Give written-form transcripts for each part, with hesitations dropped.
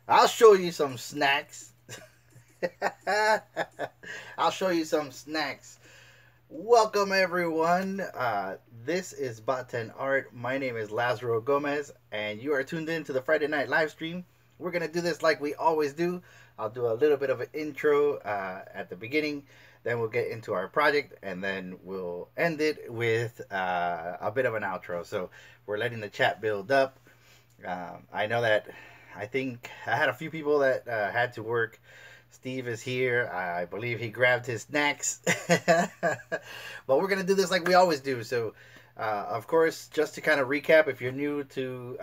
I'll show you some snacks. I'll show you some snacks. Welcome everyone. This is Bot10 Art. My name is Lazaro Gomez, and you are tuned in to the Friday night live stream. We're gonna do this like we always do. I'll do a little bit of an intro at the beginning, then we'll get into our project, and then we'll end it with a bit of an outro. So we're letting the chat build up. I know that I think I had a few people that had to work. Steve is here. I believe he grabbed his snacks. But we're going to do this like we always do. So, of course, just to kind of recap, if you're new to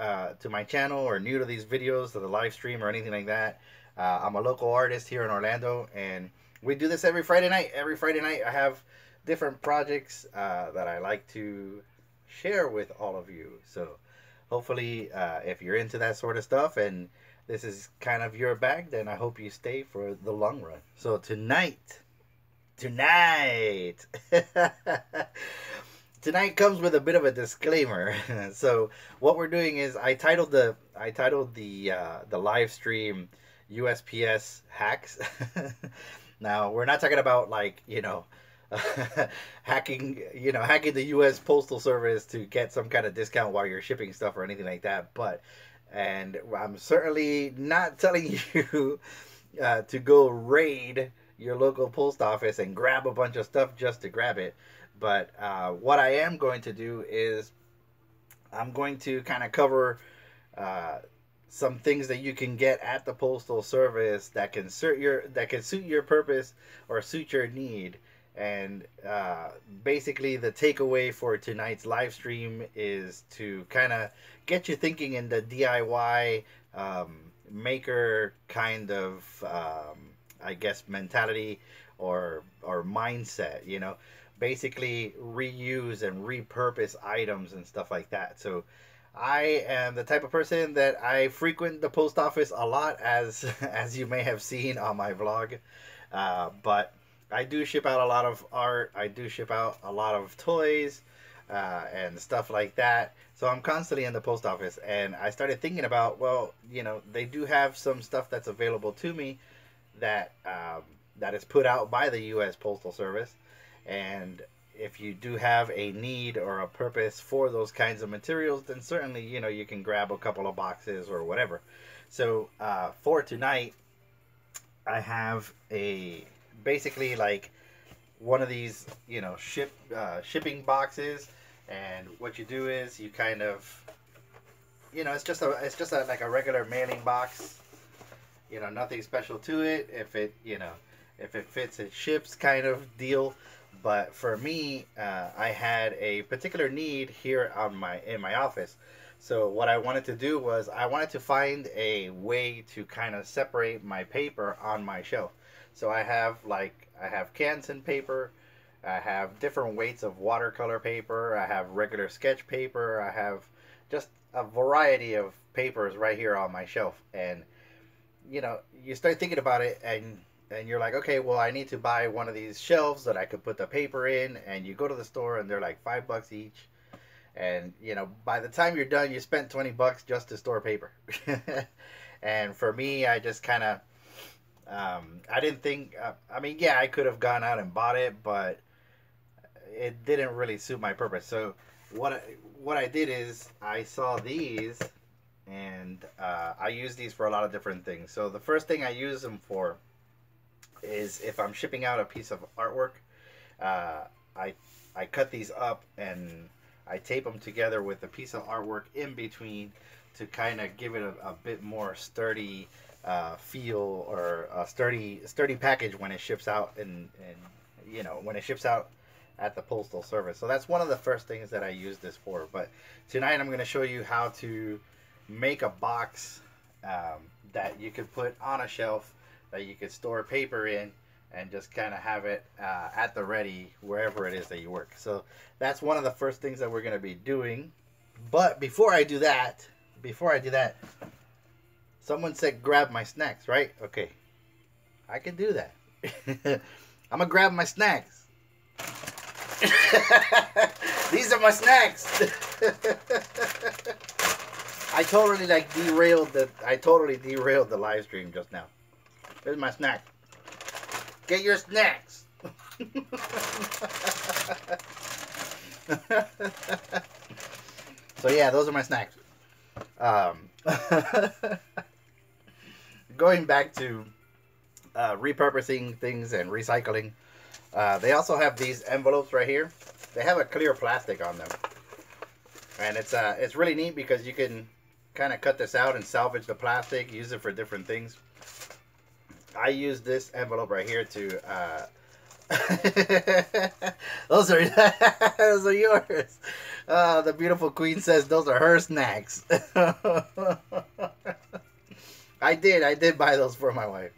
my channel or new to these videos, to the live stream or anything like that, I'm a local artist here in Orlando, and we do this every Friday night. Every Friday night I have different projects that I like to share with all of you. So hopefully if you're into that sort of stuff and this is kind of your bag, then I hope you stay for the long run. So tonight comes with a bit of a disclaimer. So what we're doing is I titled the live stream USPS hacks. Now we're not talking about, like, hacking the US Postal Service to get some kind of discount while you're shipping stuff or anything like that, and I'm certainly not telling you to go raid your local post office and grab a bunch of stuff just to grab it. But what I am going to do is I'm going to kind of cover some things that you can get at the Postal Service that can suit your purpose or suit your need. And basically the takeaway for tonight's live stream is to kind of get you thinking in the DIY maker kind of I guess mentality or mindset, basically reuse and repurpose items and stuff like that. So I am the type of person that I frequent the post office a lot, as you may have seen on my vlog, but I do ship out a lot of art. I do ship out a lot of toys and stuff like that. So I'm constantly in the post office, and I started thinking about, well, they do have some stuff that's available to me that that is put out by the U.S. Postal Service. And if you do have a need or a purpose for those kinds of materials, then certainly, you can grab a couple of boxes or whatever. So for tonight, I have basically like one of these shipping boxes, and what you do is you kind of it's just like a regular mailing box, nothing special to it. If it fits, it ships kind of deal. But for me, I had a particular need here in my office. So what I wanted to do was I wanted to find a way to kind of separate my paper on my shelf. So I have Canson paper, I have different weights of watercolor paper, I have regular sketch paper, I have just a variety of papers right here on my shelf. And you start thinking about it, and you're like, okay, well, I need to buy one of these shelves that I could put the paper in, and you go to the store and they're like $5 each. And by the time you're done, you spent $20 just to store paper. And for me, I just kind of I didn't think, I mean, yeah, I could have gone out and bought it, but it didn't really suit my purpose. So what I did is I saw these, and I use these for a lot of different things. So the first thing I use them for is if I'm shipping out a piece of artwork, I cut these up and I tape them together with a piece of artwork in between to kind of give it a bit more sturdy feel, or a sturdy package when it ships out, and when it ships out at the Postal Service. So that's one of the first things that I use this for. But tonight I'm going to show you how to make a box that you could put on a shelf, that you could store paper in, and just kind of have it at the ready wherever it is that you work. So that's one of the first things that we're going to be doing. But before I do that, someone said grab my snacks, right? Okay, I can do that. I'm gonna grab my snacks. These are my snacks. I totally like derailed the. I totally derailed the live stream just now. Here's my snack. Get your snacks. So yeah, those are my snacks. Going back to repurposing things and recycling, they also have these envelopes right here. They have a clear plastic on them, and it's really neat because you can kind of cut this out and salvage the plastic, use it for different things. I use this envelope right here to those are those are yours. The beautiful queen says those are her snacks. I did buy those for my wife.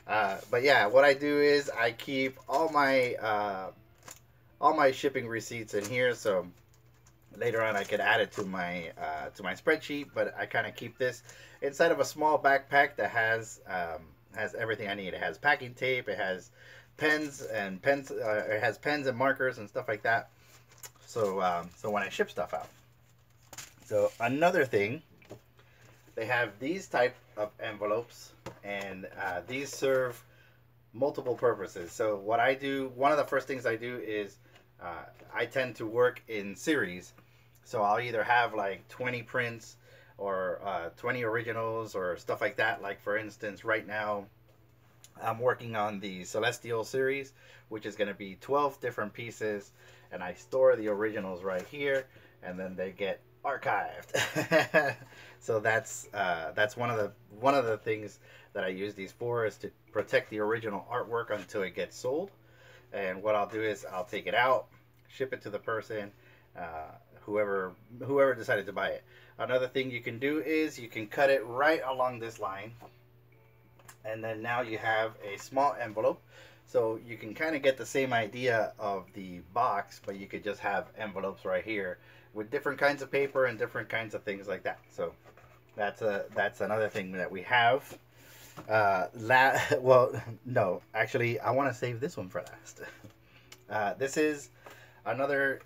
But yeah, what I do is I keep all my shipping receipts in here, so later on I could add it to my spreadsheet. But I kind of keep this inside of a small backpack that has everything I need. It has packing tape, it has pens, it has pens and markers and stuff like that. So so when I ship stuff out. So another thing, they have these type of envelopes, and these serve multiple purposes. So what I do, one of the first things I do is I tend to work in series. So I'll either have like 20 prints or 20 originals or stuff like that. Like for instance, right now I'm working on the Celestial series, which is going to be 12 different pieces, and I store the originals right here, and then they get archived. So that's one of the things that I use these for, is to protect the original artwork until it gets sold. And what I'll do is I'll take it out, ship it to the person, whoever decided to buy it. Another thing you can do is you can cut it right along this line, and then now you have a small envelope. So you can kind of get the same idea of the box, but you could just have envelopes right here with different kinds of paper and different kinds of things like that. So that's another thing that we have. Well, no, actually, I want to save this one for last. This is another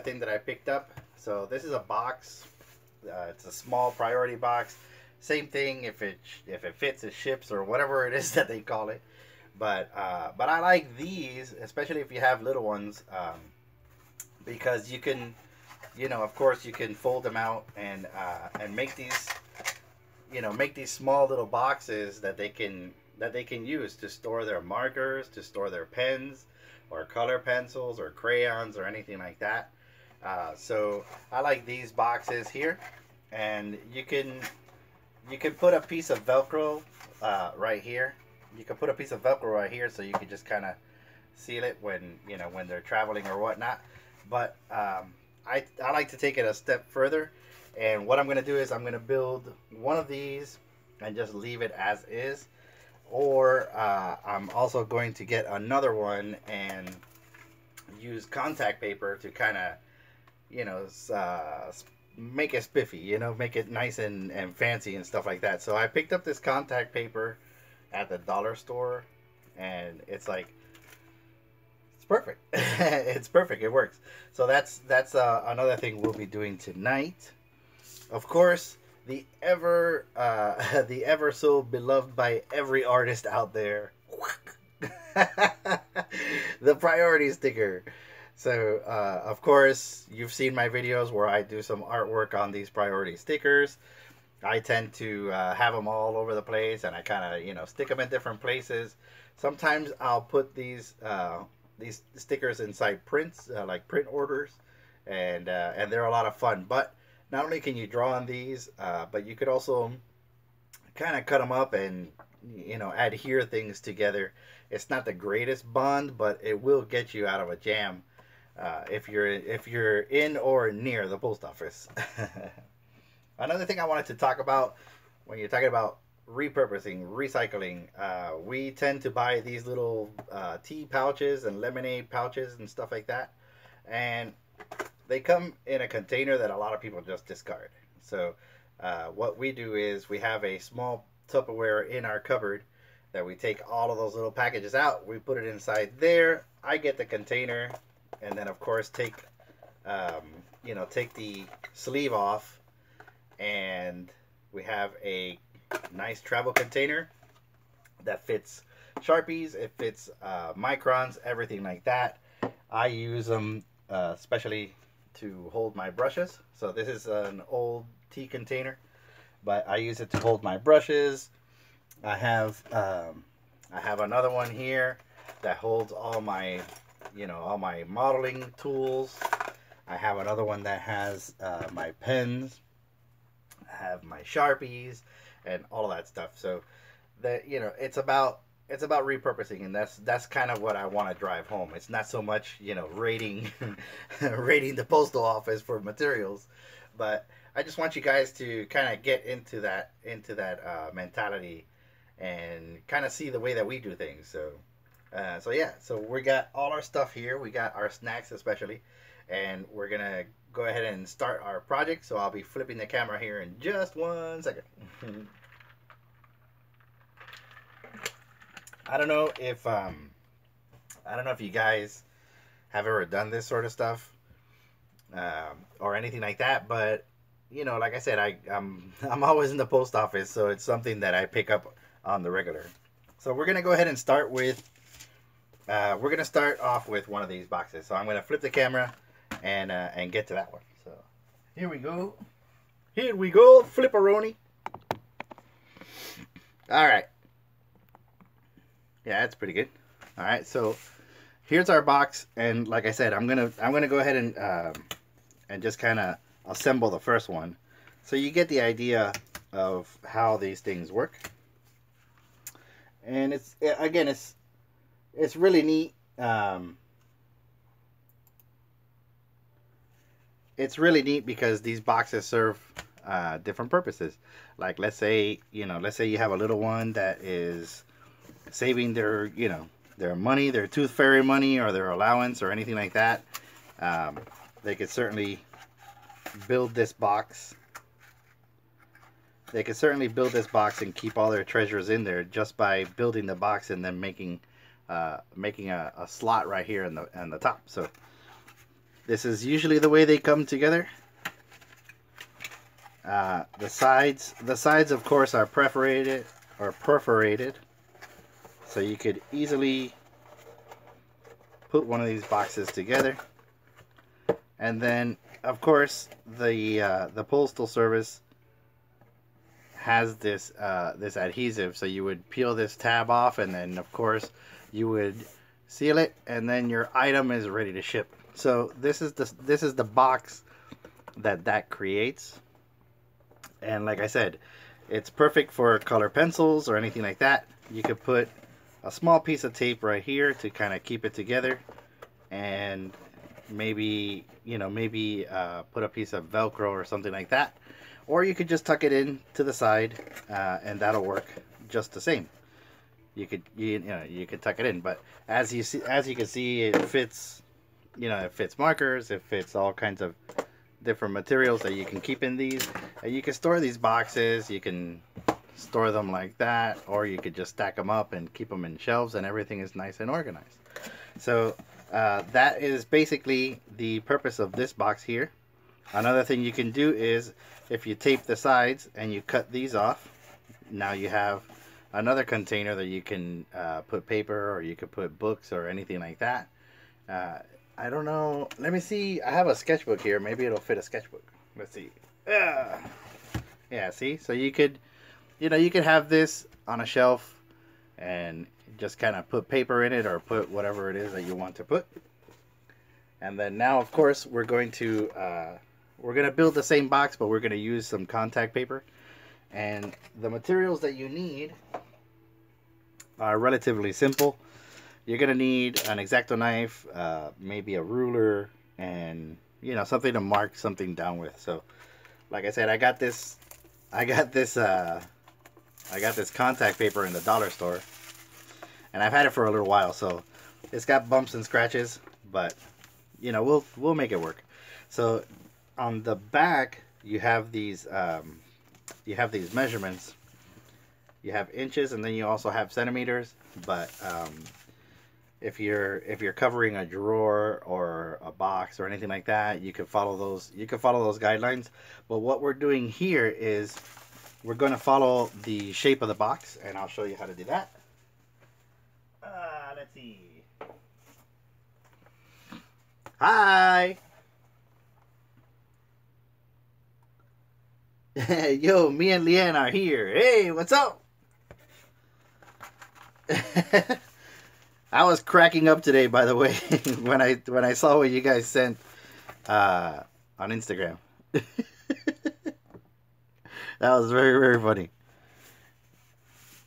thing that I picked up. So this is a box. It's a small priority box. Same thing, if it fits, it ships, or whatever it is that they call it. But I like these, especially if you have little ones, because you can, of course, you can fold them out and make these, make these small little boxes that they can use to store their markers, to store their pens, or color pencils, or crayons, or anything like that. So I like these boxes here, and you can put a piece of Velcro right here. You can put a piece of Velcro right here, so you can just kind of seal it when they're traveling or whatnot. But I like to take it a step further, and what I'm going to do is I'm going to build one of these and just leave it as is, or I'm also going to get another one and use contact paper to kind of make it spiffy, make it nice and fancy and stuff like that. So I picked up this contact paper at the dollar store, and it's perfect. It's perfect. It works. So that's another thing we'll be doing tonight. Of course, the ever so beloved by every artist out there, the priority sticker. So of course, you've seen my videos where I do some artwork on these priority stickers. I tend to have them all over the place, and I kind of stick them in different places. Sometimes I'll put these stickers inside prints, like print orders, and they're a lot of fun. But not only can you draw on these, but you could also kind of cut them up and adhere things together. It's not the greatest bond, but it will get you out of a jam if you're in or near the post office. Another thing I wanted to talk about when you're talking about repurposing, recycling, we tend to buy these little tea pouches and lemonade pouches and stuff like that, and they come in a container that a lot of people just discard. So what we do is we have a small Tupperware in our cupboard that we take all of those little packages out. We put it inside there. I get the container, and then of course take the sleeve off, and we have a nice travel container that fits Sharpies, it fits microns, everything like that. I use them especially to hold my brushes. So this is an old tea container, but I use it to hold my brushes. I have another one here that holds all my, all my modeling tools. I have another one that has my pens. I have my Sharpies and all of that stuff. So that, it's about repurposing, and that's kind of what I want to drive home. It's not so much, rating rating the postal office for materials, but I just want you guys to kind of get into that mentality and kind of see the way that we do things. So yeah, so we got all our stuff here. We got our snacks especially, and we're gonna go ahead and start our project. So I'll be flipping the camera here in just 1 second. I don't know if you guys have ever done this sort of stuff or anything like that, but like I said, I'm always in the post office, so it's something that I pick up on the regular. So we're gonna go ahead and start with we're gonna start off with one of these boxes. So I'm gonna flip the camera and get to that one. So here we go, flipperoni. All right. Yeah, that's pretty good. All right, so here's our box, and like I said, I'm gonna go ahead and just kind of assemble the first one, so you get the idea of how these things work. And it's really neat. It's really neat because these boxes serve different purposes. Like let's say you have a little one that is saving their their money, their tooth fairy money, or their allowance, or anything like that. They could certainly build this box. They could certainly build this box and keep all their treasures in there just by building the box and then making a slot right here in the top. So this is usually the way they come together. The sides of course are perforated. So you could easily put one of these boxes together. And then of course the postal service has this this adhesive, so you would peel this tab off, and then of course you would seal it, and then your item is ready to ship. So this is the box that creates. And like I said, it's perfect for color pencils or anything like that. You could put a small piece of tape right here to kind of keep it together, and maybe put a piece of Velcro or something like that, or you could just tuck it in to the side, and that'll work just the same. You could tuck it in, but as you can see, it fits. It fits markers, it fits all kinds of different materials that you can keep in these. And you can store these boxes. You can store them like that, or you could just stack them up and keep them in shelves, and everything is nice and organized. So that is basically the purpose of this box here. Another thing you can do is, if you tape the sides and you cut these off, now you have another container that you can put paper, or you could put books or anything like that. I don't know, let me see, I have a sketchbook here, maybe it'll fit a sketchbook. Let's see. Yeah, see, so you could have this on a shelf and just kind of put paper in it, or put whatever it is that you want to put. And then now of course we're going to build the same box, but we're going to use some contact paper. And the materials that you need are relatively simple. You're going to need an X-Acto knife, maybe a ruler, and something to mark something down with. So like I said, I got this contact paper in the dollar store, and I've had it for a little while, so it's got bumps and scratches, but we'll make it work. So on the back you have these measurements. You have inches, and then you also have centimeters, but if you're covering a drawer or a box or anything like that, you can follow those. You can follow those guidelines. But what we're doing here is we're going to follow the shape of the box, and I'll show you how to do that. Let's see. Hi. Yo, me and Leanne are here. Hey, what's up? I was cracking up today, by the way, when I saw what you guys sent on Instagram. That was very, very funny.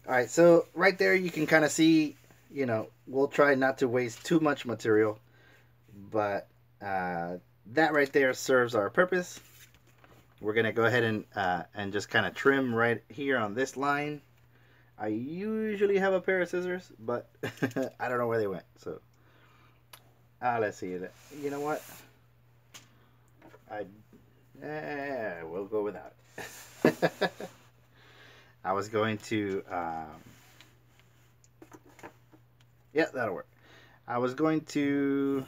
All right, so right there you can kind of see, you know, we'll try not to waste too much material, but that right there serves our purpose. We're gonna go ahead and just kind of trim right here on this line. I usually have a pair of scissors, but I don't know where they went. So let's see. You know what? We'll go without it. I was going to yeah, that'll work. I was going to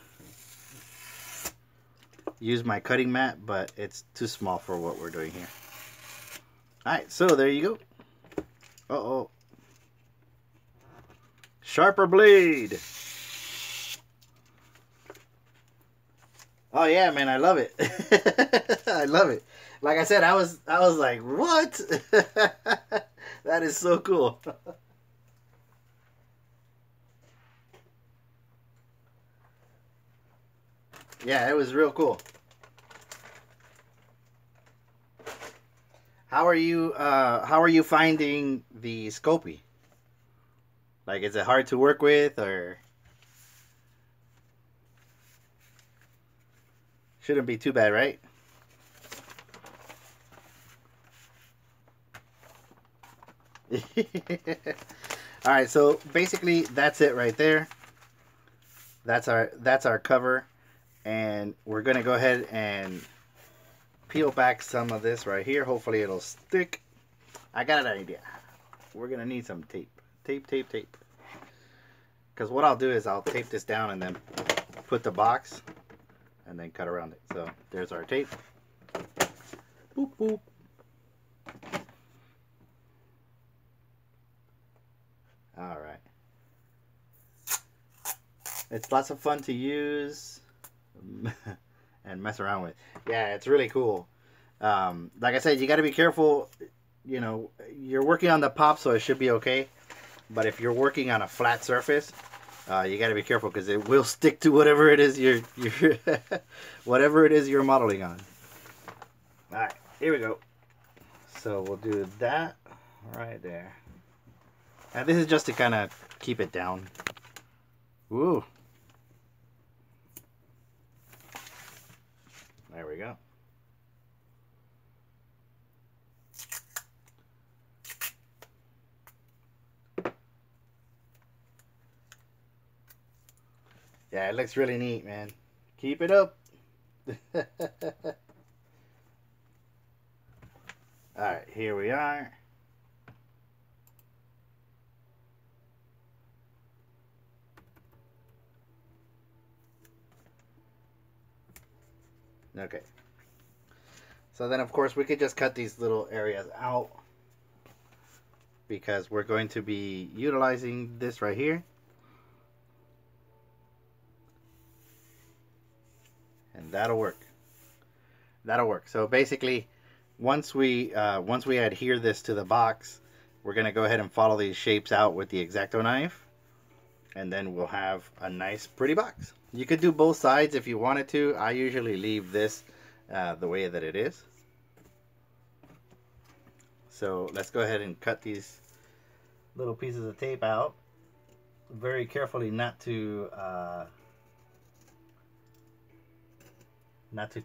use my cutting mat, but it's too small for what we're doing here. Alright, so there you go. Uh-oh. Sharper blade. Oh yeah, man, I love it. I love it. Like I said, I was like, what? That is so cool. Yeah, it was real cool. How are you finding the Scopy? Like, is it hard to work with, or shouldn't be too bad, right? All right, so basically that's it right there. That's our cover, and we're gonna go ahead and peel back some of this right here. Hopefully it'll stick. I got an idea. We're gonna need some tape. Tape. Because what I'll do is I'll tape this down and then put the box and then cut around it. So there's our tape. Boop, boop. All right. It's lots of fun to use and mess around with. Yeah, it's really cool. Like I said, you got to be careful. You know, you're working on the pop, so it should be okay. But if you're working on a flat surface, you got to be careful because it will stick to whatever it is you're whatever it is you're modeling on. All right, here we go. So we'll do that right there. And this is just to kind of keep it down. Ooh. There we go. Yeah, it looks really neat, man. Keep it up. Alright, here we are. Okay. So then, of course, we could just cut these little areas out because we're going to be utilizing this right here. And that'll work. That'll work. So basically, once we adhere this to the box, we're going to go ahead and follow these shapes out with the X-Acto knife. And then we'll have a nice, pretty box. You could do both sides if you wanted to. I usually leave this the way that it is. So let's go ahead and cut these little pieces of tape out. Very carefully not to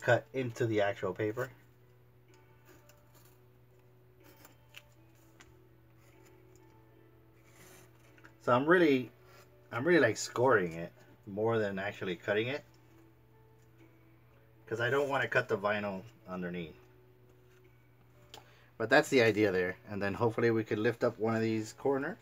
cut into the actual paper. So I'm really like scoring it more than actually cutting it, because I don't want to cut the vinyl underneath. But that's the idea there. And then hopefully we could lift up one of these corners.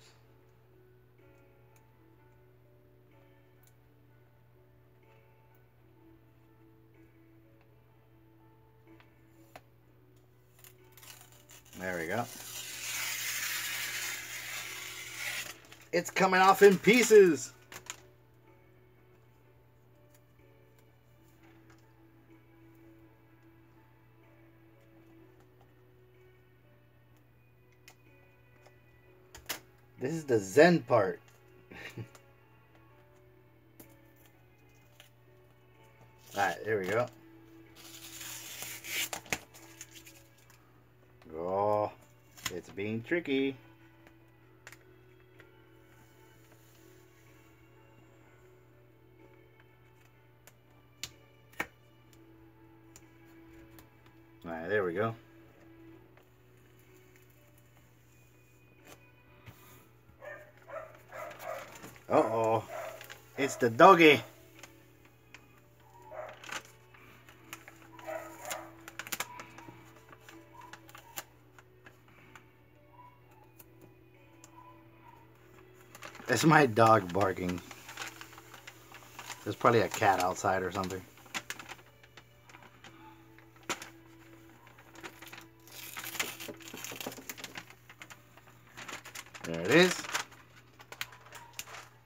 There we go. It's coming off in pieces. This is the Zen part. Alright, there we go. Oh, it's being tricky. Alright, there we go. Uh-oh. It's the doggy. It's my dog barking. There's probably a cat outside or something. There it is.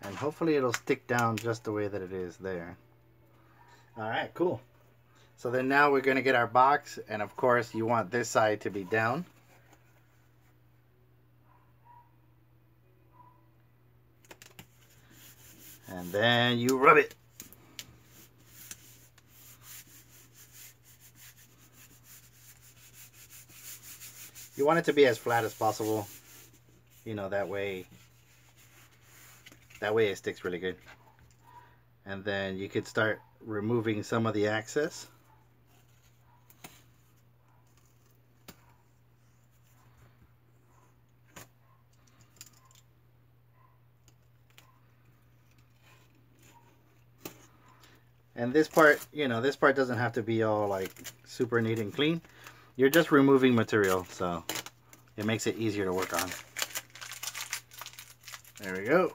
And hopefully it'll stick down just the way that it is there. Alright, cool. So then now we're going to get our box. And of course you want this side to be down. And then you rub it. You want it to be as flat as possible. You know, that way it sticks really good. And then you could start removing some of the excess. And this part, you know, this part doesn't have to be all like super neat and clean. You're just removing material, so it makes it easier to work on. There we go.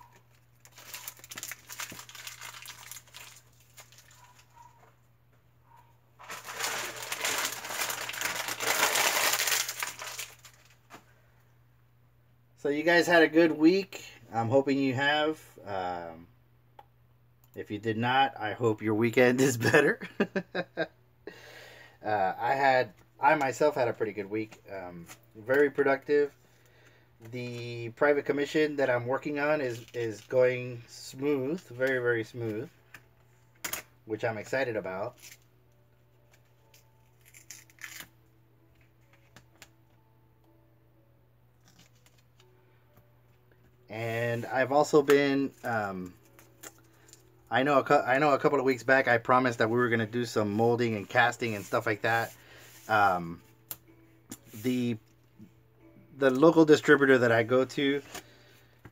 So you guys had a good week. I'm hoping you have. If you did not, I hope your weekend is better. I myself had a pretty good week. Very productive. The private commission that I'm working on is going smooth, very, very smooth, which I'm excited about. And I've also been, I know a couple of weeks back I promised that we were going to do some molding and casting and stuff like that. The local distributor that I go to,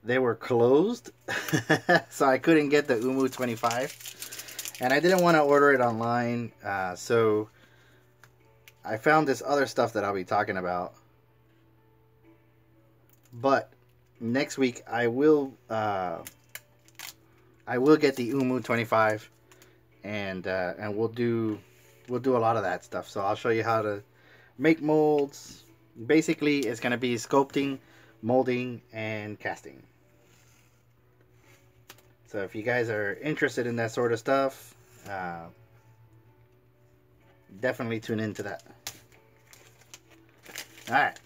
they were closed, so I couldn't get the UMU 25, and I didn't want to order it online, so I found this other stuff that I'll be talking about. But next week I will get the UMU 25, and we'll do a lot of that stuff. So I'll show you how to make molds. Basically, it's going to be sculpting, molding, and casting. So if you guys are interested in that sort of stuff, definitely tune into that. All right.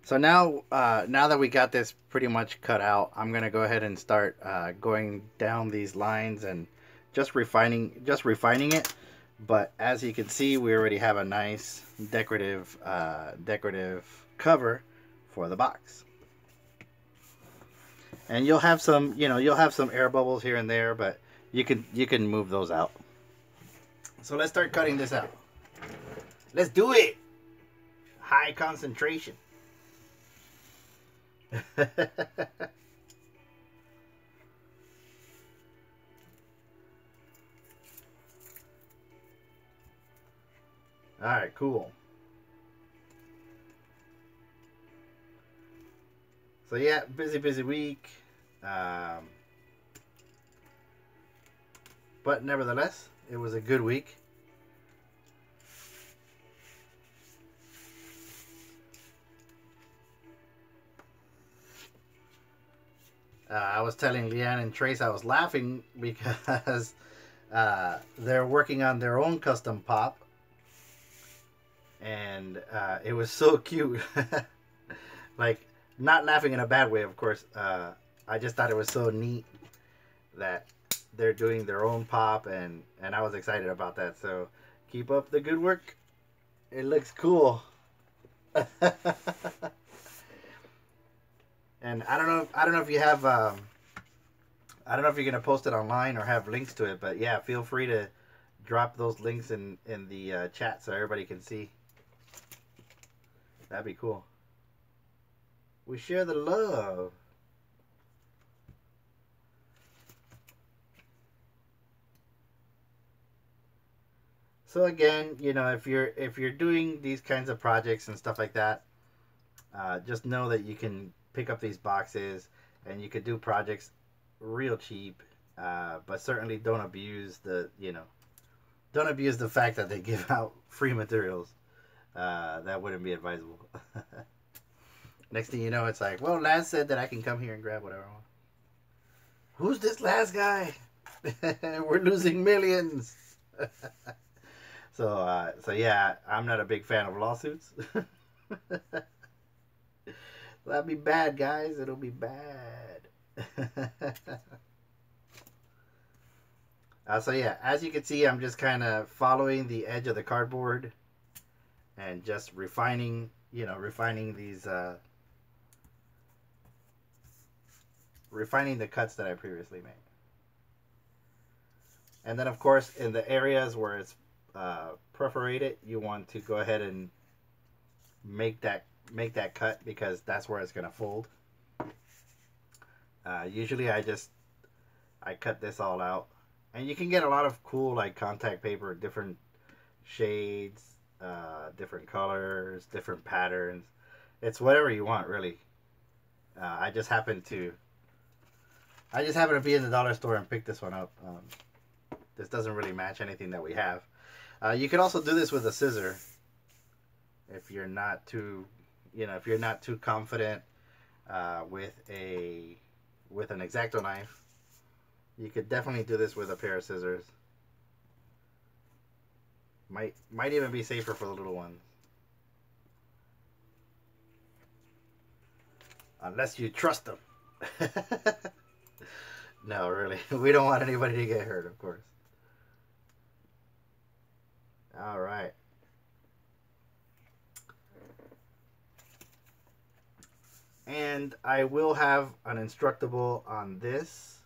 So now that we got this pretty much cut out, I'm gonna go ahead and start going down these lines and just refining it. But as you can see, we already have a nice decorative cover for the box. And you'll have some, you'll have some air bubbles here and there, but you can move those out. So let's start cutting this out. Let's do it. High concentration. Alright, cool. So yeah, busy week. But nevertheless, it was a good week. I was telling Leanne and Trace I was laughing because they're working on their own custom pop, and it was so cute. Like, not laughing in a bad way, of course. I just thought it was so neat that they're doing their own pop, and I was excited about that. So keep up the good work. It looks cool. And I don't know if you have I don't know if you're gonna post it online or have links to it, but yeah, feel free to drop those links in the chat so everybody can see. That'd be cool. We share the love. So again, you know, if you're doing these kinds of projects and stuff like that, just know that you can pick up these boxes and you could do projects real cheap, but certainly don't abuse the don't abuse the fact that they give out free materials. That wouldn't be advisable. Next thing you know, it's like, well, Laz said that I can come here and grab whatever I want. Who's this Laz guy? We're losing millions. So yeah, I'm not a big fan of lawsuits. That'll be bad, guys. It'll be bad. So yeah, as you can see, I'm just kind of following the edge of the cardboard and just refining, refining these, refining the cuts that I previously made. And then, of course, in the areas where it's perforated, you want to go ahead and make that cut, because that's where it's going to fold. Usually I cut this all out, and you can get a lot of cool like contact paper, different shades, different colors, different patterns. It's whatever you want, really. I just happened to be in the dollar store and pick this one up. This doesn't really match anything that we have. You can also do this with a scissor if you're not too, if you're not too confident with an X-Acto knife. You could definitely do this with a pair of scissors. Might even be safer for the little ones. Unless you trust them. No, really. We don't want anybody to get hurt, of course. All right. And I will have an Instructable on this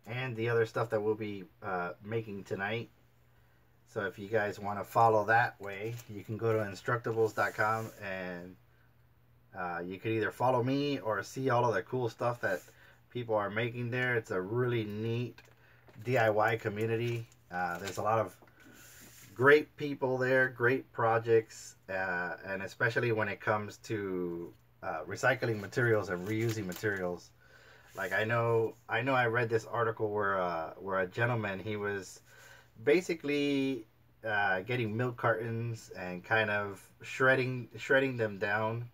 and the other stuff that we'll be making tonight. So if you guys want to follow that way, you can go to Instructables.com and you could either follow me or see all of the cool stuff that people are making there. It's a really neat DIY community. There's a lot of great people there, great projects, and especially when it comes to recycling materials and reusing materials. Like I know I read this article where a gentleman, he was basically getting milk cartons and kind of shredding them down,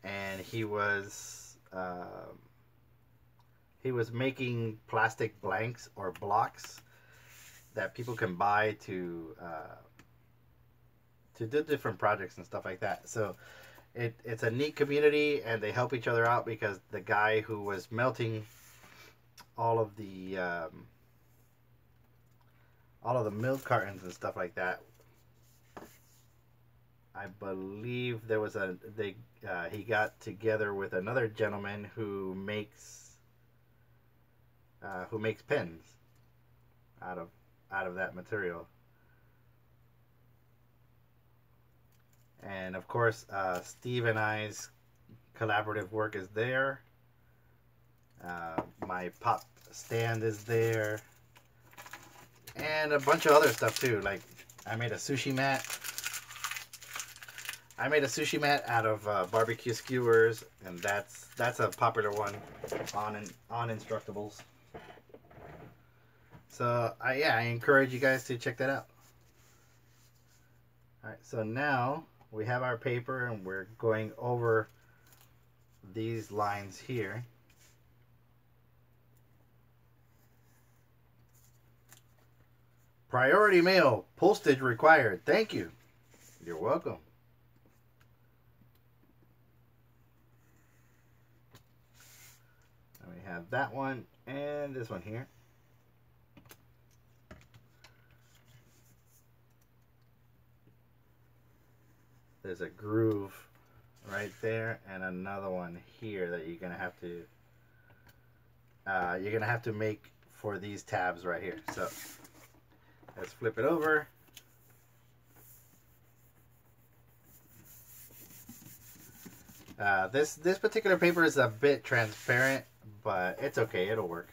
and he was making plastic blanks or blocks that people can buy to do different projects and stuff like that. So it's a neat community, and they help each other out, because the guy who was melting all of the milk cartons and stuff like that, I believe there was he got together with another gentleman who makes pens out of that material. And of course, Steve and I's collaborative work is there. My pop stand is there, and a bunch of other stuff too. Like I made a sushi mat. Out of barbecue skewers, and that's a popular one on Instructables. So I encourage you guys to check that out. All right, so now we have our paper, and we're going over these lines here. Priority mail, postage required. Thank you. You're welcome. And we have that one and this one here. There's a groove right there and another one here that you're gonna have to make for these tabs right here. So let's flip it over. This particular paper is a bit transparent, but it's okay, it'll work.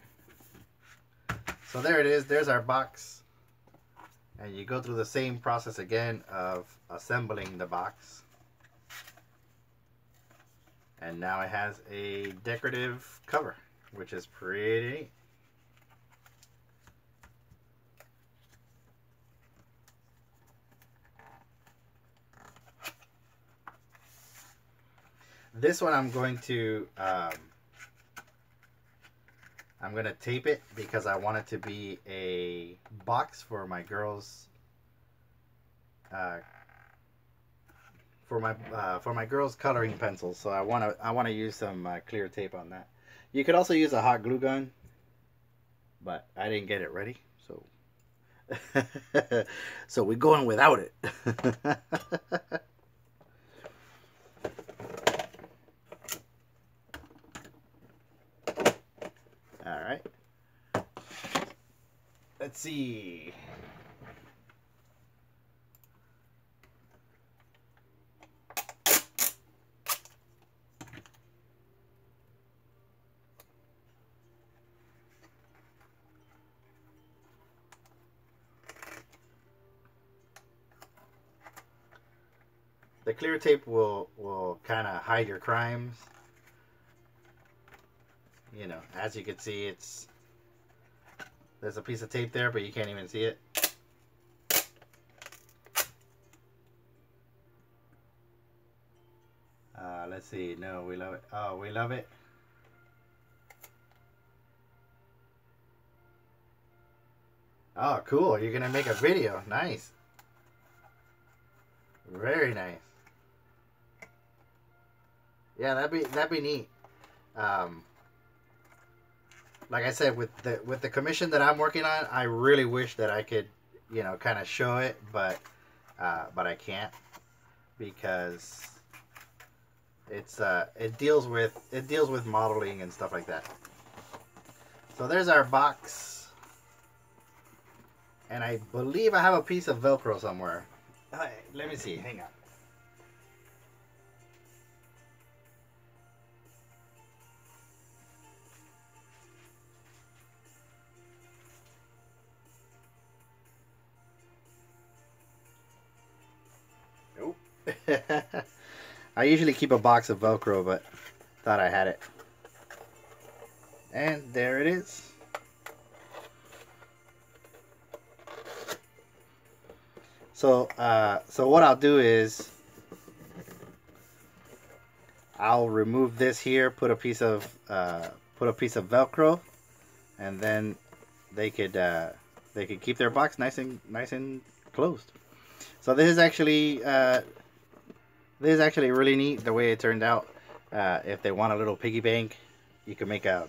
So there it is, there's our box. And you go through the same process again of assembling the box. And now it has a decorative cover, which is pretty neat. This one I'm going to tape it because I want it to be a box for my girls for my girls coloring pencils. So I want to use some clear tape on that. You could also use a hot glue gun, but I didn't get it ready, so so we're going without it. Alright. Let's see. The clear tape will kind of hide your crimes. You know, as you can see, there's a piece of tape there, but you can't even see it. Let's see. No, we love it. Oh, we love it. Oh, cool. You're gonna make a video. Nice. Very nice. Yeah, that'd be neat. Like I said, with the commission that I'm working on, I really wish that I could, you know, kind of show it, but I can't because it deals with modeling and stuff like that. So there's our box, and I believe I have a piece of Velcro somewhere. Let me see. Hang on. I usually keep a box of Velcro, but thought I had it. And there it is. So what I'll do is I'll remove this here, put a piece of Velcro, and then they could keep their box nice and closed. So this is actually really neat the way it turned out. If they want a little piggy bank, you can make a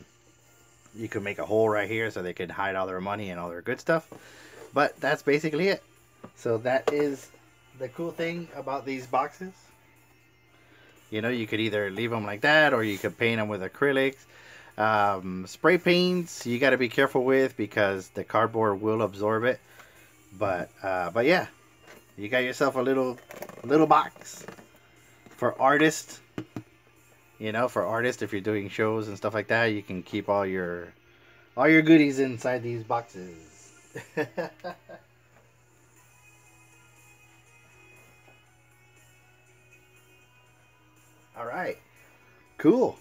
hole right here so they can hide all their money and all their good stuff. But that's basically it. So that is the cool thing about these boxes. You know, you could either leave them like that, or you could paint them with acrylics. Spray paints you got to be careful with because the cardboard will absorb it. But yeah, you got yourself a little box for artists. You know, for artists, if you're doing shows and stuff like that, you can keep all your goodies inside these boxes. All right, cool.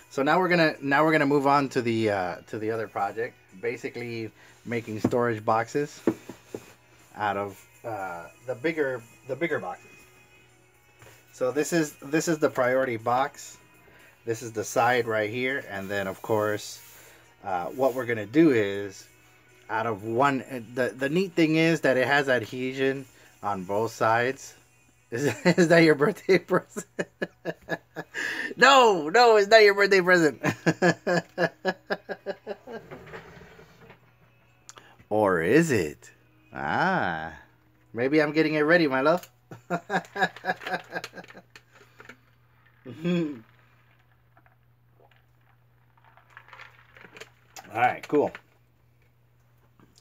So now we're gonna move on to the other project, basically making storage boxes out of the bigger boxes. So this is the priority box. This is the side right here, and then of course what we're gonna do is out of one. The neat thing is that it has adhesion on both sides. Is that your birthday present? No, no, it's not your birthday present. Or is it? Ah, maybe I'm getting it ready, my love. All right, cool.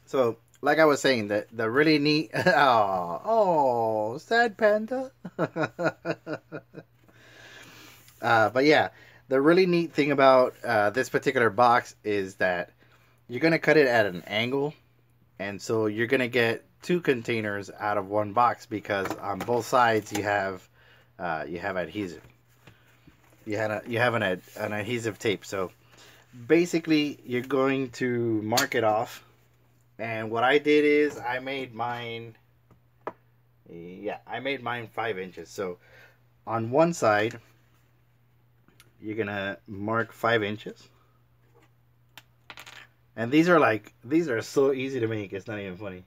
So, like I was saying, the really neat. Oh, sad panda. But yeah, the really neat thing about this particular box is that you're gonna cut it at an angle, and so you're gonna get two containers out of one box because on both sides you have adhesive. You have an adhesive tape. So basically, you're going to mark it off. And what I did is I made mine. Yeah, I made mine 5 inches. So on one side, you're gonna mark 5 inches. And these are so easy to make, it's not even funny.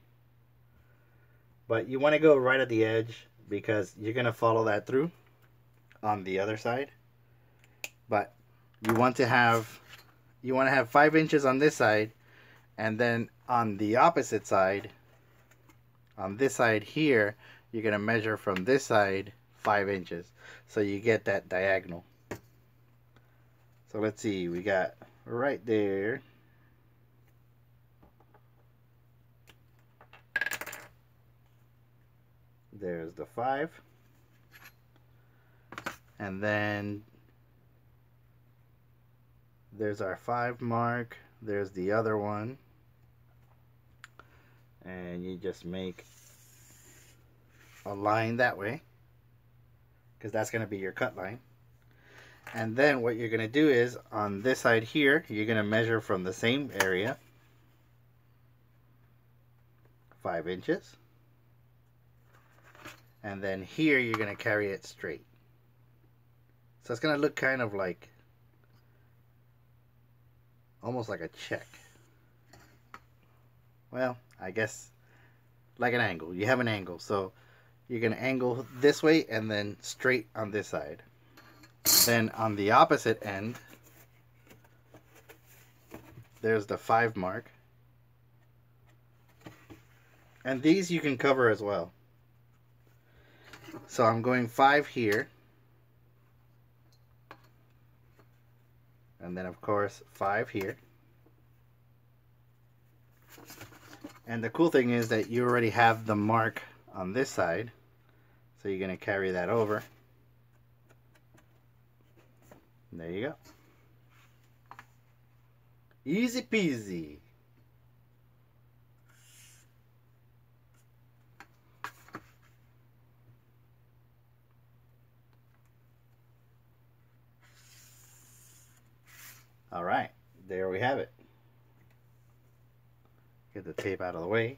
But you want to go right at the edge because you're gonna follow that through on the other side. But you want to have 5 inches on this side, and then on the opposite side, on this side here, you're gonna measure from this side 5 inches, so you get that diagonal. So let's see, we got right there. There's the 5. And then there's our 5 mark. There's the other one. And you just make a line that way, because that's going to be your cut line. And then what you're going to do is on this side here, you're going to measure from the same area 5 inches. And then here you're going to carry it straight. So it's going to look kind of like, almost like a check. Well, I guess like an angle. You have an angle. So you're going to angle this way and then straight on this side. Then on the opposite end, there's the 5 mark. And these you can cover as well. So I'm going 5 here. And then of course 5 here. And the cool thing is that you already have the mark on this side. So you're going to carry that over. And there you go. Easy peasy. All right, there we have it. Get the tape out of the way.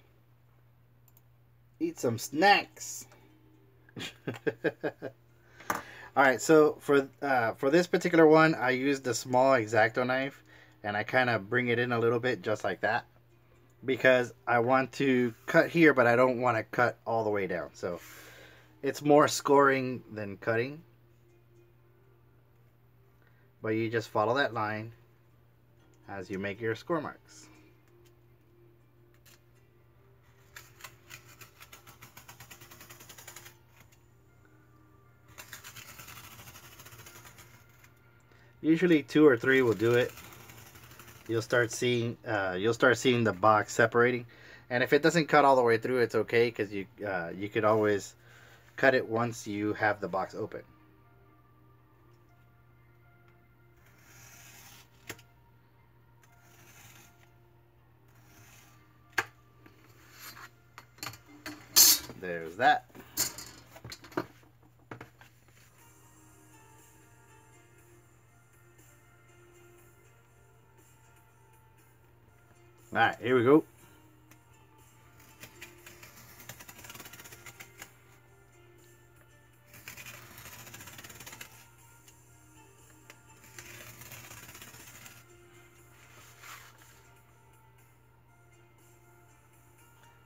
Eat some snacks. All right, so for this particular one, I used the small X-Acto knife, and I kind of bring it in a little bit, just like that, because I want to cut here, but I don't want to cut all the way down. So it's more scoring than cutting, but you just follow that line as you make your score marks. Usually 2 or 3 will do it. You'll start seeing the box separating, and if it doesn't cut all the way through, it's okay, because you could always cut it once you have the box open. There's that. All right, here we go.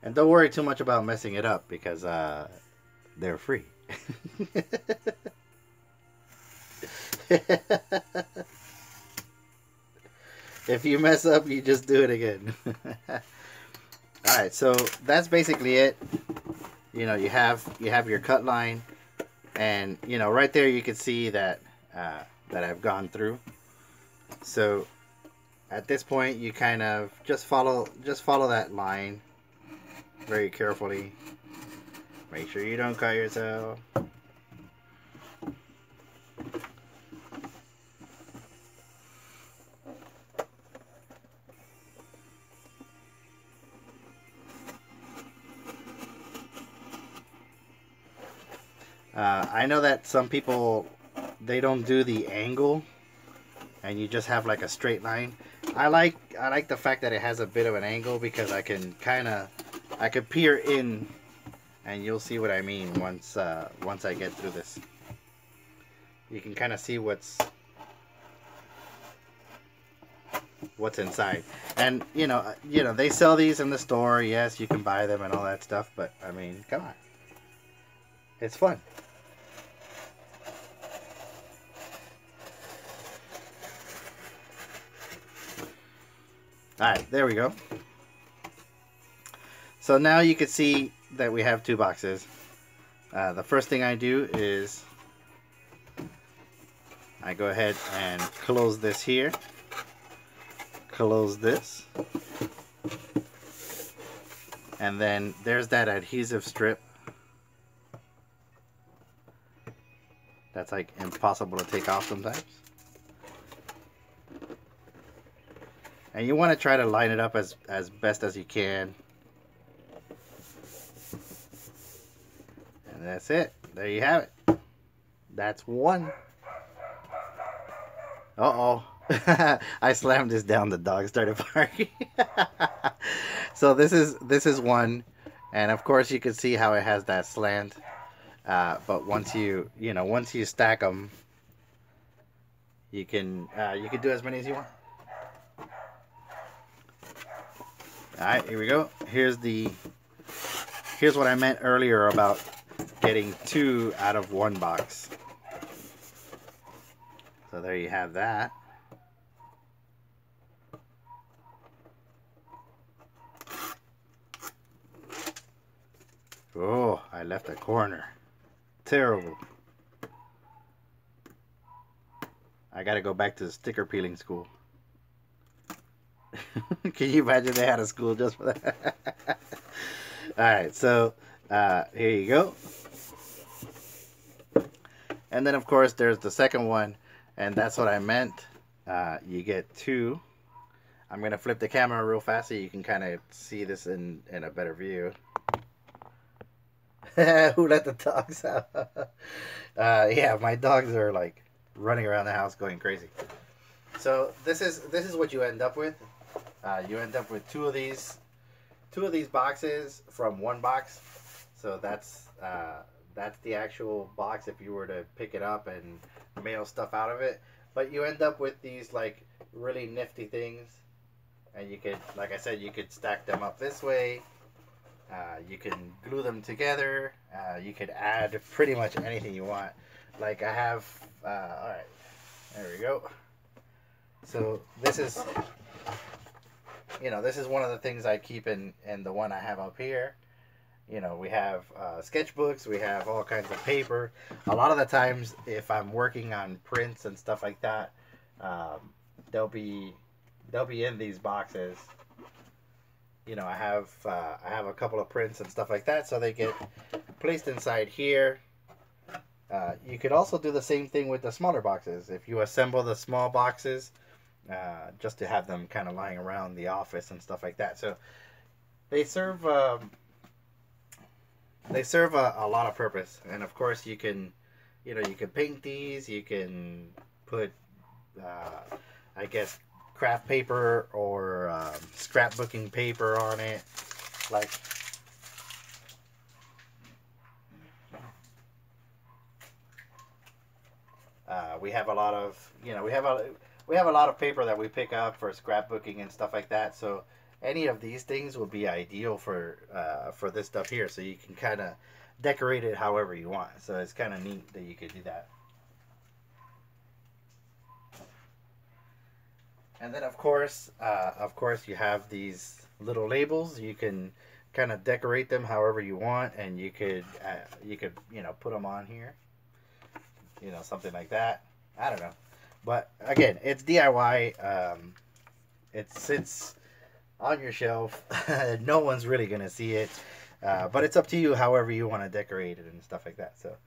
And don't worry too much about messing it up because they're free. If you mess up, you just do it again. Alright, so that's basically it. You know, you have your cut line, and you know, right there you can see that that I've gone through. So at this point, you kind of just follow that line very carefully. Make sure you don't cut yourself. I know that some people, they don't do the angle, and you just have like a straight line. I like the fact that it has a bit of an angle because I can peer in, and you'll see what I mean once I get through this. You can kind of see what's inside. And you know they sell these in the store. Yes, you can buy them and all that stuff, but I mean, come on, it's fun. Alright, there we go. So now you can see that we have two boxes. The first thing I do is I go ahead and close this here. Close this. And then there's that adhesive strip. That's like impossible to take off sometimes. And you want to try to line it up as best as you can. And that's it. There you have it. That's one. Uh-oh. I slammed this down. The dog started barking. So this is one. And of course you can see how it has that slant. But once you stack them, you can do as many as you want. Alright, here we go. Here's what I meant earlier about getting two out of one box. So there you have that. Oh, I left a corner. Terrible. I gotta go back to the sticker peeling school. Can you imagine they had a school just for that? Alright, so here you go. And then of course there's the second one, and that's what I meant. You get two. I'm gonna flip the camera real fast so you can kind of see this in a better view. Who let the dogs out? Yeah, my dogs are like running around the house going crazy. So this is what you end up with. You end up with two of these boxes from one box. So that's the actual box if you were to pick it up and mail stuff out of it. But you end up with these like really nifty things, and you could, like I said, you could stack them up this way. You can glue them together. You could add pretty much anything you want. Like I have, alright, there we go. So this is, this is one of the things I keep in the one I have up here. We have sketchbooks, we have all kinds of paper. A lot of the times, if I'm working on prints and stuff like that, they'll be in these boxes. I have a couple of prints and stuff like that, so they get placed inside here. You could also do the same thing with the smaller boxes. If you assemble the small boxes, just to have them kind of lying around the office and stuff like that. So they serve a lot of purpose. And of course you can paint these. You can put I guess craft paper or scrapbooking paper on it, like we have a lot of we have a lot of paper that we pick up for scrapbooking and stuff like that. So any of these things would be ideal for this stuff here. So you can kind of decorate it however you want. So it's kind of neat that you could do that. And then of course, you have these little labels. You can kind of decorate them however you want, and you could put them on here, something like that. I don't know, but again, it's DIY. It sits on your shelf. No one's really gonna see it, but it's up to you however you want to decorate it and stuff like that. So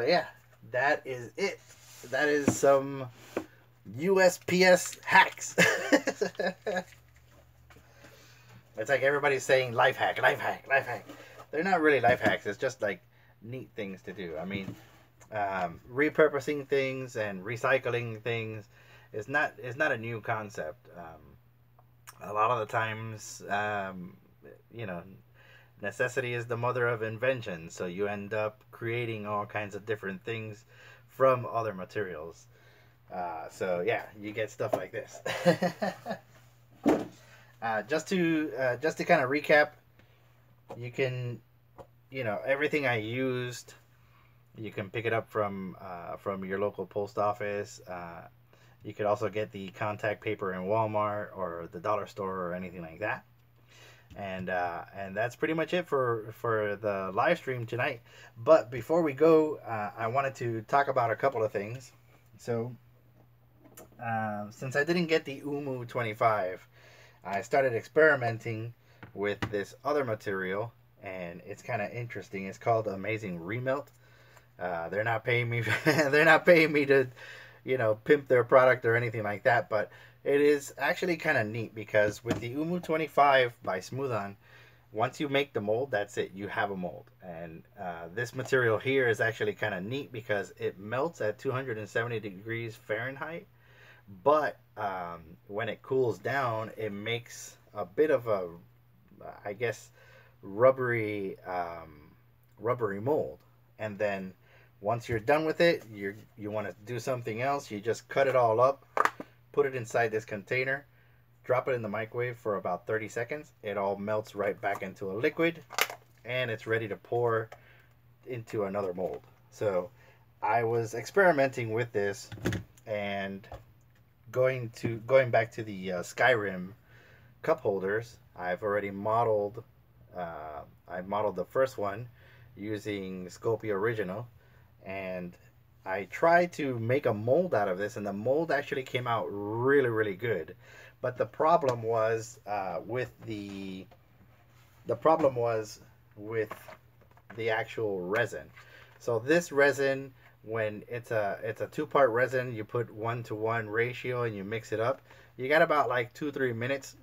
yeah, that is it. That is some USPS hacks. It's like everybody's saying life hack, life hack, life hack. They're not really life hacks. It's just like neat things to do. I mean, repurposing things and recycling things is not a new concept. A lot of the times, necessity is the mother of invention. So you end up creating all kinds of different things from other materials. So yeah, you get stuff like this. Just to kind of recap, you can, everything I used, you can pick it up from your local post office. You could also get the contact paper in Walmart or the dollar store or anything like that. And that's pretty much it for the live stream tonight. But before we go, I wanted to talk about a couple of things. So since I didn't get the UMU 25, I started experimenting with this other material, and it's kind of interesting. It's called Amazing Remelt. They're not paying me. They're not paying me to, pimp their product or anything like that. But it is actually kind of neat because with the UMU 25 by Smooth On, once you make the mold, that's it. You have a mold, and this material here is actually kind of neat because it melts at 270 degrees Fahrenheit. But when it cools down, it makes a bit of a, I guess, rubbery mold. And then once you're done with it, you want to do something else. You just cut it all up, put it inside this container, drop it in the microwave for about 30 seconds. It all melts right back into a liquid, and it's ready to pour into another mold. So I was experimenting with this, and going back to the Skyrim cup holders, I've already modeled. I modeled the first one using Sculpey Original, and I tried to make a mold out of this, and the mold actually came out really, really good. But the problem was with the actual resin. So this resin, when it's a two-part resin, you put 1-to-1 ratio and you mix it up. You got about like 2-3 minutes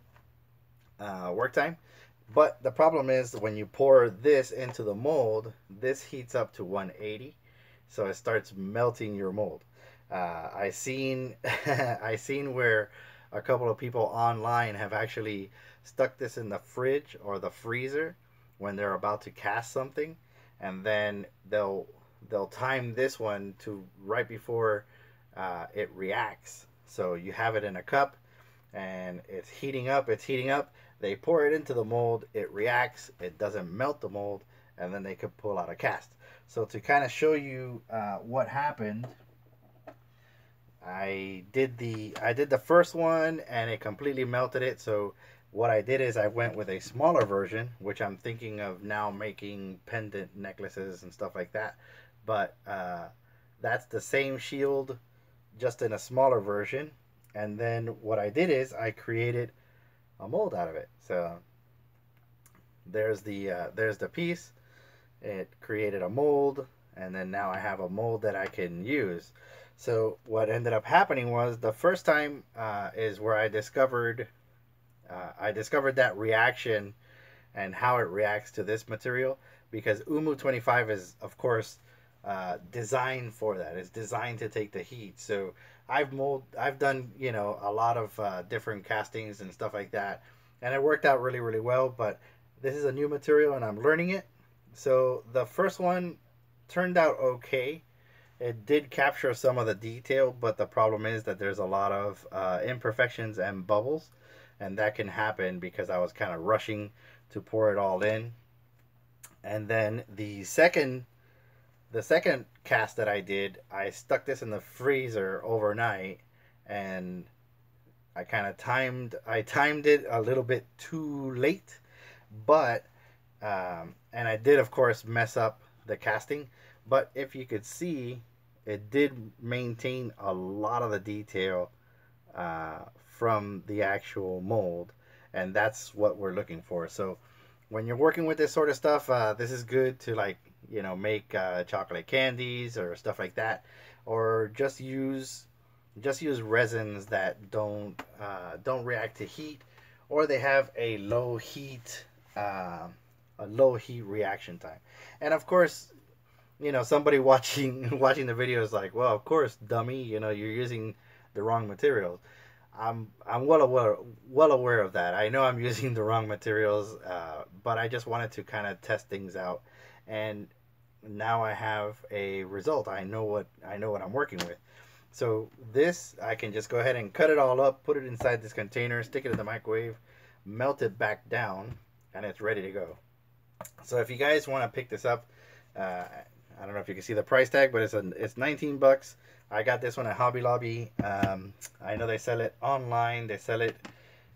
work time. But the problem is when you pour this into the mold, this heats up to 180, so it starts melting your mold. I seen where a couple of people online have actually stuck this in the fridge or the freezer when they're about to cast something, and then they'll time this one to right before it reacts. So you have it in a cup and it's heating up. They pour it into the mold, it reacts, it doesn't melt the mold, and then they could pull out a cast. So to kind of show you what happened, I did the first one and it completely melted it. So what I did is I went with a smaller version, which I'm thinking of now making pendant necklaces and stuff like that. But that's the same shield, just in a smaller version. And then what I did is I created a mold out of it. So there's the piece. It created a mold, and then now I have a mold that I can use. So what ended up happening was the first time is where I discovered that reaction and how it reacts to this material, because UMU 25 is, of course, designed for that. It's designed to take the heat. So I've done a lot of different castings and stuff like that, and it worked out really, really well. But this is a new material and I'm learning it. So the first one turned out okay. It did capture some of the detail, but the problem is that there's a lot of imperfections and bubbles. and that can happen because I was kind of rushing to pour it all in. And then the second cast that I did, I stuck this in the freezer overnight, and I timed it a little bit too late, but and I did of course mess up the casting, but if you could see, it did maintain a lot of the detail from the actual mold, and that's what we're looking for. So when you're working with this sort of stuff, this is good to, like, make chocolate candies or stuff like that, or just use resins that don't react to heat, or they have a low heat reaction time. And of course, somebody watching the video is like, well, of course, dummy, you're using the wrong materials. I'm well aware of that. I know I'm using the wrong materials, but I just wanted to kind of test things out, and now I have a result. I know what I'm working with. So this, I can just go ahead and cut it all up, put it inside this container, stick it in the microwave, melt it back down, and it's ready to go. So if you guys want to pick this up, I don't know if you can see the price tag, but it's 19 bucks. I got this one at Hobby Lobby. I know they sell it online. They sell it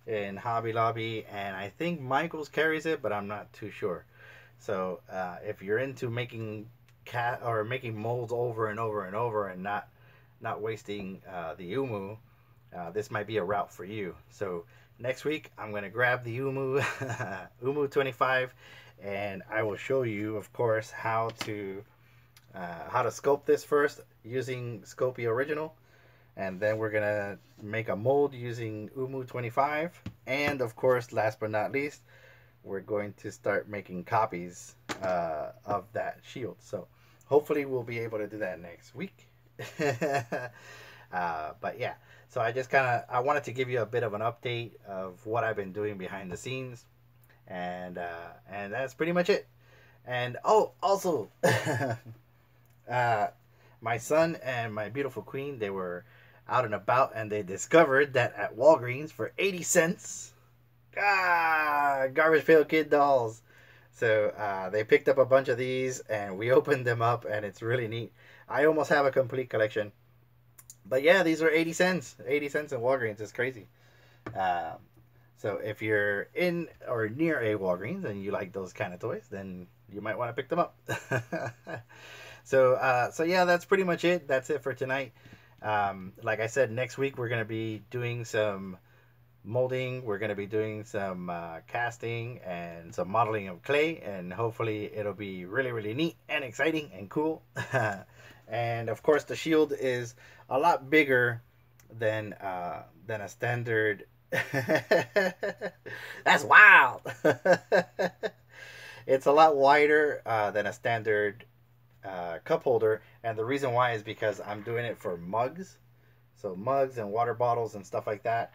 in Hobby Lobby, and I think Michaels carries it, but I'm not too sure. So if you're into making making molds over and over and over, and not wasting the Umu, this might be a route for you. So next week I'm going to grab the Umu Umu 25, and I will show you, of course, how to sculpt this first using Sculpey Original, and then we're gonna make a mold using Umu 25, and of course, last but not least, we're going to start making copies of that shield. So hopefully we'll be able to do that next week. But yeah, so I wanted to give you a bit of an update of what I've been doing behind the scenes, and that's pretty much it. And also my son and my beautiful queen, they were out and about, and they discovered that at Walgreens for 80 cents, Garbage Pail Kid dolls. So they picked up a bunch of these, and we opened them up, and it's really neat. I almost have a complete collection. But yeah, these are 80 cents. 80 cents in Walgreens. It's crazy. So if you're in or near a Walgreens and you like those kind of toys, then you might want to pick them up. So yeah, that's pretty much it. That's it for tonight. Like I said, next week we're going to be doing some molding. We're going to be doing some casting and some modeling of clay, and hopefully it'll be really, really neat and exciting and cool. And of course, the shield is a lot bigger than a standard. That's wild. It's a lot wider than a standard cup holder, and the reason why is because I'm doing it for mugs. So mugs and water bottles and stuff like that.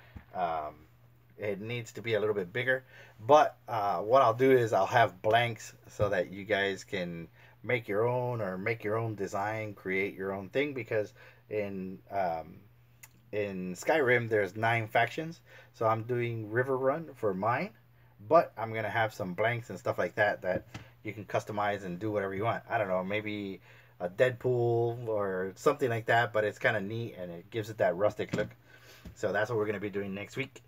It needs to be a little bit bigger, but what I'll do is I'll have blanks so that you guys can make your own, or make your own design, create your own thing, because in Skyrim there's 9 factions, so I'm doing River Run for mine, but I'm gonna have some blanks and stuff like that that you can customize and do whatever you want. I don't know, maybe a Deadpool or something like that, but it's kind of neat and it gives it that rustic look. So that's what we're gonna be doing next week.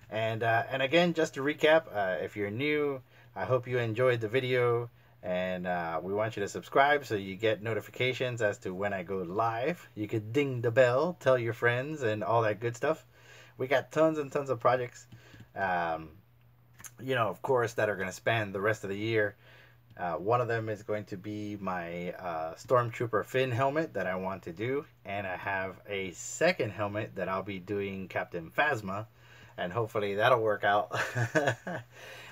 And again, just to recap, if you're new, I hope you enjoyed the video, and we want you to subscribe so you get notifications as to when I go live. You could ding the bell, tell your friends, and all that good stuff. We got tons and tons of projects, of course, that are going to span the rest of the year. One of them is going to be my Stormtrooper Finn helmet that I want to do, and I have a second helmet that I'll be doing Captain Phasma, and hopefully that'll work out.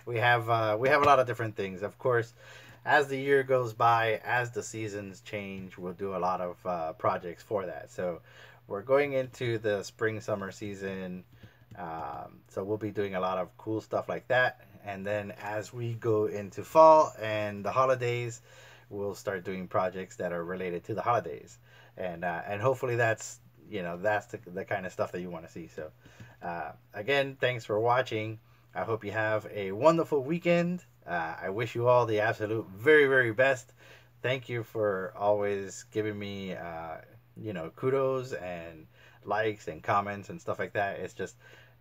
We have a lot of different things. Of course, as the year goes by, as the seasons change, we'll do a lot of projects for that. So we're going into the spring summer season, so we'll be doing a lot of cool stuff like that. And then as we go into fall and the holidays, we'll start doing projects that are related to the holidays, and hopefully that's the kind of stuff that you want to see. So Again, thanks for watching. I hope you have a wonderful weekend. I wish you all the absolute very, very best. Thank you for always giving me, kudos and likes and comments and stuff like that.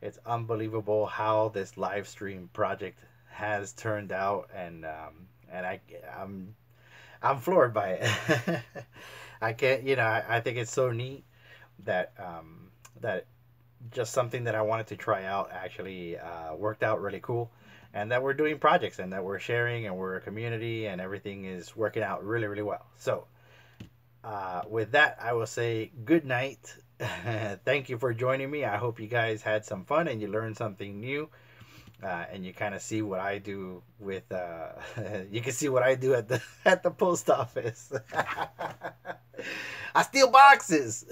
It's unbelievable how this live stream project has turned out, and I'm floored by it. I can't, I think it's so neat that that just something that I wanted to try out actually worked out really cool, and that we're doing projects and that we're sharing and we're a community and everything is working out really, really well. So with that, I will say good night. Thank you for joining me. I hope you guys had some fun and you learned something new. And you kind of see what I do with you can see what I do at the post office. I steal boxes.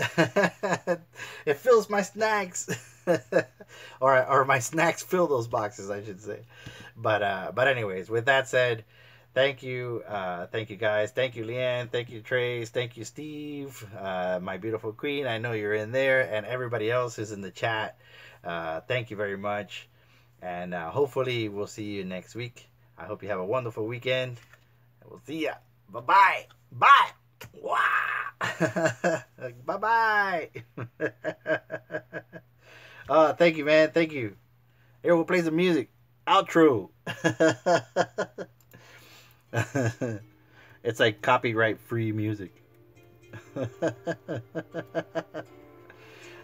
It fills my snacks. or my snacks fill those boxes, I should say. But anyways, with that said, thank you guys. Thank you, Leanne. Thank you, Trace. Thank you, Steve, my beautiful queen. I know you're in there, and everybody else is in the chat. Thank you very much. And hopefully we'll see you next week. I hope you have a wonderful weekend. We'll see ya. Bye-bye. Bye. Wow. Bye-bye. Thank you, man. Thank you. Here, we'll play some music. Outro. It's like copyright-free music.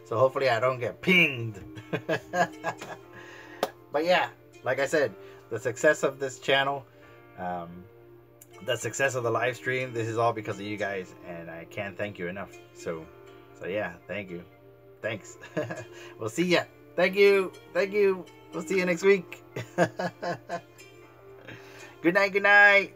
So hopefully I don't get pinged. But yeah, like I said, the success of this channel, the success of the live stream, this is all because of you guys, and I can't thank you enough. So yeah, thank you. Thanks. We'll see ya. Thank you. Thank you. We'll see you next week. Good night. Good night.